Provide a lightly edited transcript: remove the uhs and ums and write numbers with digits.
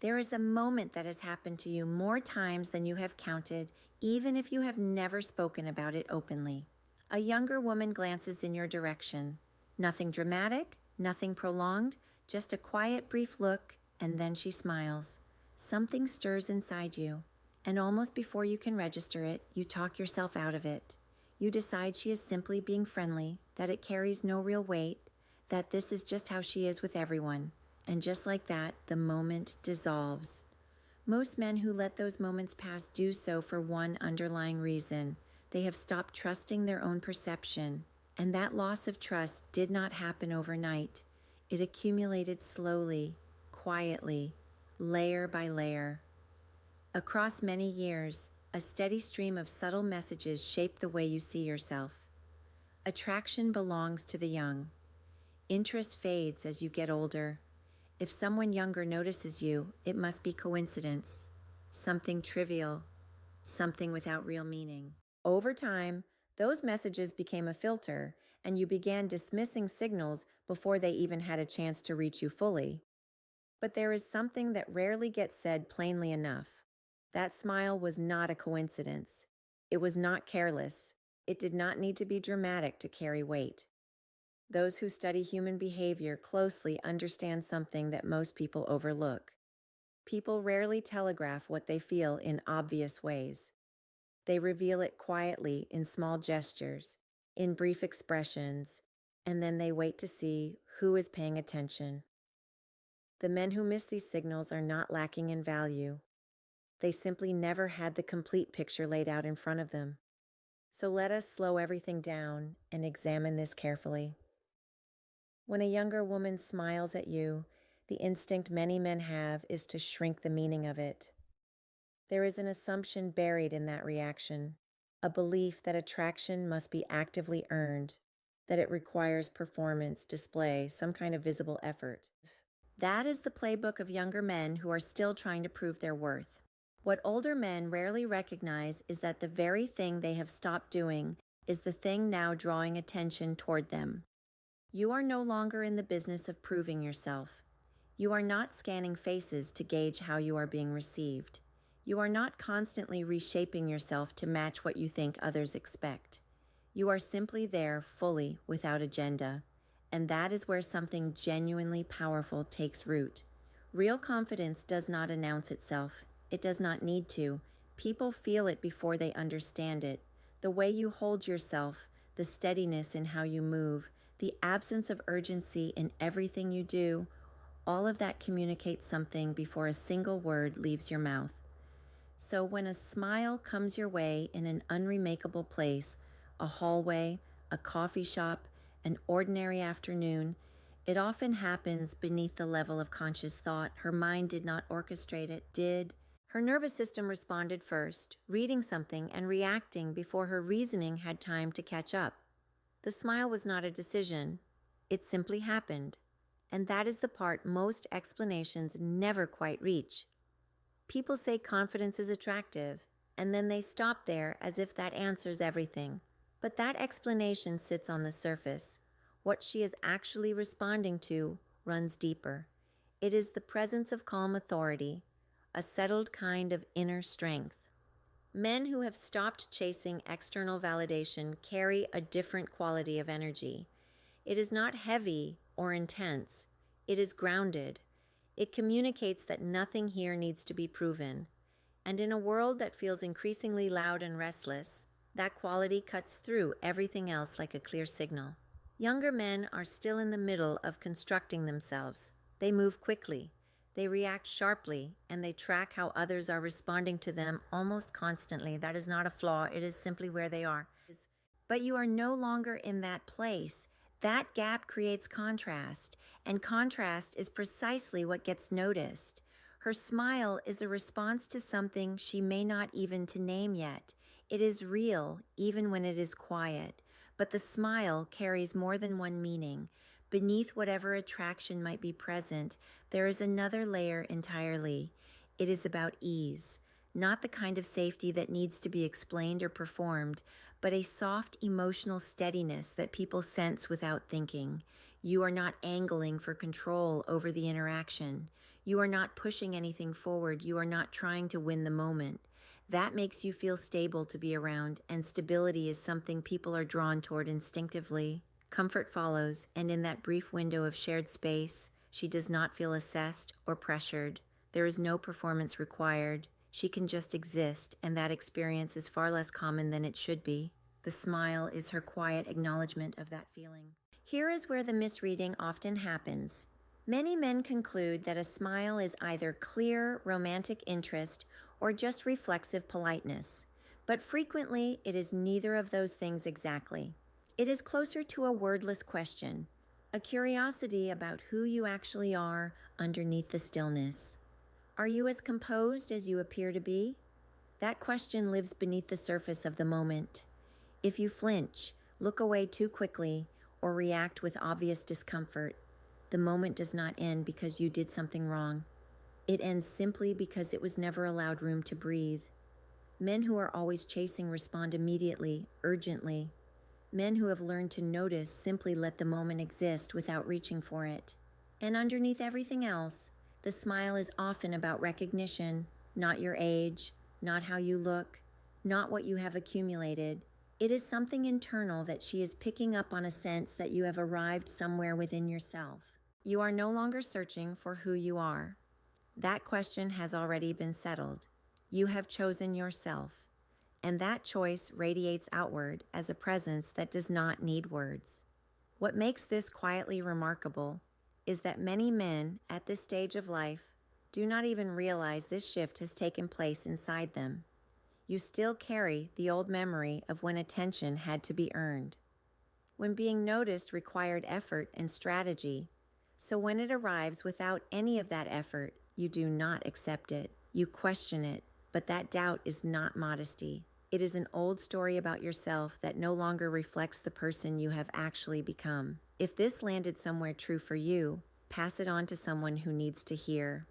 There is a moment that has happened to you more times than you have counted, even if you have never spoken about it openly. A younger woman glances in your direction. Nothing dramatic, nothing prolonged, just a quiet, brief look, and then she smiles. Something stirs inside you, and almost before you can register it, you talk yourself out of it. You decide she is simply being friendly, that it carries no real weight, that this is just how she is with everyone. And just like that, the moment dissolves. Most men who let those moments pass do so for one underlying reason. They have stopped trusting their own perception. And that loss of trust did not happen overnight. It accumulated slowly, quietly, layer by layer. Across many years, a steady stream of subtle messages shape the way you see yourself. Attraction belongs to the young. Interest fades as you get older. If someone younger notices you, it must be coincidence, something trivial, something without real meaning. Over time, those messages became a filter, and you began dismissing signals before they even had a chance to reach you fully. But there is something that rarely gets said plainly enough. That smile was not a coincidence. It was not careless. It did not need to be dramatic to carry weight. Those who study human behavior closely understand something that most people overlook. People rarely telegraph what they feel in obvious ways. They reveal it quietly in small gestures, in brief expressions, and then they wait to see who is paying attention. The men who miss these signals are not lacking in value. They simply never had the complete picture laid out in front of them. So let us slow everything down and examine this carefully. When a younger woman smiles at you, the instinct many men have is to shrink the meaning of it. There is an assumption buried in that reaction, a belief that attraction must be actively earned, that it requires performance, display, some kind of visible effort. That is the playbook of younger men who are still trying to prove their worth. What older men rarely recognize is that the very thing they have stopped doing is the thing now drawing attention toward them. You are no longer in the business of proving yourself. You are not scanning faces to gauge how you are being received. You are not constantly reshaping yourself to match what you think others expect. You are simply there fully without agenda. And that is where something genuinely powerful takes root. Real confidence does not announce itself. It does not need to. People feel it before they understand it. The way you hold yourself, the steadiness in how you move, the absence of urgency in everything you do, all of that communicates something before a single word leaves your mouth. So when a smile comes your way in an unremakable place, a hallway, a coffee shop, an ordinary afternoon, it often happens beneath the level of conscious thought. Her mind did not orchestrate it, did. Her nervous system responded first, reading something and reacting before her reasoning had time to catch up. The smile was not a decision. It simply happened. And that is the part most explanations never quite reach. People say confidence is attractive, and then they stop there as if that answers everything. But that explanation sits on the surface. What she is actually responding to runs deeper. It is the presence of calm authority, a settled kind of inner strength. Men who have stopped chasing external validation carry a different quality of energy. It is not heavy or intense. It is grounded. It communicates that nothing here needs to be proven. And in a world that feels increasingly loud and restless, that quality cuts through everything else like a clear signal. Younger men are still in the middle of constructing themselves. They move quickly. They react sharply, and they track how others are responding to them almost constantly. That is not a flaw. It is simply where they are. But you are no longer in that place. That gap creates contrast, and contrast is precisely what gets noticed. Her smile is a response to something she may not even to name yet. It is real, even when it is quiet. But the smile carries more than one meaning. Beneath whatever attraction might be present, there is another layer entirely. It is about ease, not the kind of safety that needs to be explained or performed, but a soft emotional steadiness that people sense without thinking. You are not angling for control over the interaction. You are not pushing anything forward. You are not trying to win the moment. That makes you feel stable to be around, and stability is something people are drawn toward instinctively. Comfort follows, and in that brief window of shared space, she does not feel assessed or pressured. There is no performance required. She can just exist, and that experience is far less common than it should be. The smile is her quiet acknowledgement of that feeling. Here is where the misreading often happens. Many men conclude that a smile is either clear romantic interest or just reflexive politeness, but frequently it is neither of those things exactly. It is closer to a wordless question, a curiosity about who you actually are underneath the stillness. Are you as composed as you appear to be? That question lives beneath the surface of the moment. If you flinch, look away too quickly, or react with obvious discomfort, the moment does not end because you did something wrong. It ends simply because it was never allowed room to breathe. Men who are always chasing respond immediately, urgently. Men who have learned to notice simply let the moment exist without reaching for it. And underneath everything else, the smile is often about recognition, not your age, not how you look, not what you have accumulated. It is something internal that she is picking up on, a sense that you have arrived somewhere within yourself. You are no longer searching for who you are. That question has already been settled. You have chosen yourself, and that choice radiates outward as a presence that does not need words. What makes this quietly remarkable is that many men at this stage of life do not even realize this shift has taken place inside them. You still carry the old memory of when attention had to be earned, when being noticed required effort and strategy. So when it arrives without any of that effort, you do not accept it. You question it, but that doubt is not modesty. It is an old story about yourself that no longer reflects the person you have actually become. If this landed somewhere true for you, pass it on to someone who needs to hear.